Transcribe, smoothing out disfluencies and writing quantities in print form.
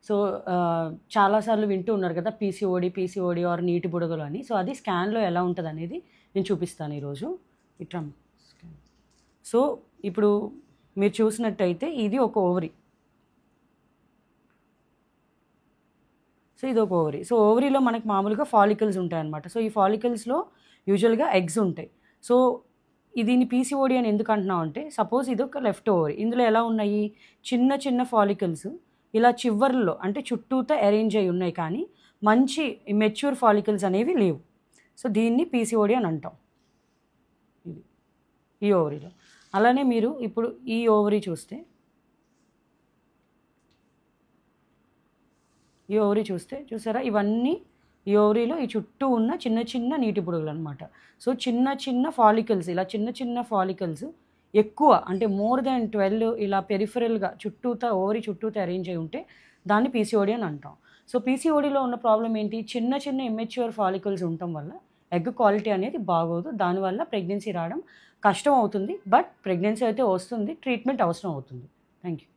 So చాలాసార్లు వింటూ ఉన్నారు కదా పీసీఓడి ఆర్ నీటి బుడగలు అని. సో అది స్కాన్లో ఎలా ఉంటుంది అనేది నేను చూపిస్తాను ఈరోజు. ఇట్లా సో ఇప్పుడు మీరు చూసినట్టయితే ఇది ఒక ఓవరీ. సో ఇది ఒక ఓవరీ. సో ఓవరీలో మనకి మామూలుగా ఫాలికల్స్ ఉంటాయన్నమాట. సో ఈ ఫాలికల్స్లో యూజువల్గా ఎగ్స్ ఉంటాయి. సో దీన్ని పీసీఓడి అని ఎందుకు అంటున్నాం అంటే, సపోజ్ ఇది ఒక లెఫ్ట్ ఓవరీ. ఇందులో ఎలా ఉన్నాయి, చిన్న చిన్న ఫాలికల్స్ ఇలా చివర్లో అంటే చుట్టూతో అరేంజ్ అయి ఉన్నాయి, కానీ మంచి మెచ్యూర్ ఫాలికల్స్ అనేవి లేవు. సో దీన్ని పీసీఓడి అని అంటాం. ఇది ఈ ఓవరీలో. అలానే మీరు ఇప్పుడు ఈ ఓవరీ చూస్తే, ఈ ఓవరీ చూస్తే చూసారా, ఇవన్నీ ఈ ఓవరీలో ఈ చుట్టూ ఉన్న చిన్న చిన్న నీటి బుడగలు అనమాట. సో చిన్న చిన్న ఫాలికల్స్, ఇలా చిన్న చిన్న ఫాలికల్స్ ఎక్కువ అంటే మోర్ దాన్ 12 ఇలా పెరిఫరల్గా చుట్టూతా ఓవరీ చుట్టూతా అరేంజ్ అయి ఉంటే దాన్ని పీసీఓడి అని అంటాం. సో పీసీఓడిలో ఉన్న ప్రాబ్లం ఏంటి, చిన్న చిన్న ఇమ్మెచ్యూర్ ఫాలికల్స్ ఉండటం వల్ల ఎగ్ క్వాలిటీ అనేది బాగోదు. దానివల్ల ప్రెగ్నెన్సీ రావడం కష్టం అవుతుంది. బట్ ప్రెగ్నెన్సీ అయితే వస్తుంది, ట్రీట్మెంట్ అవసరం అవుతుంది. Thank you.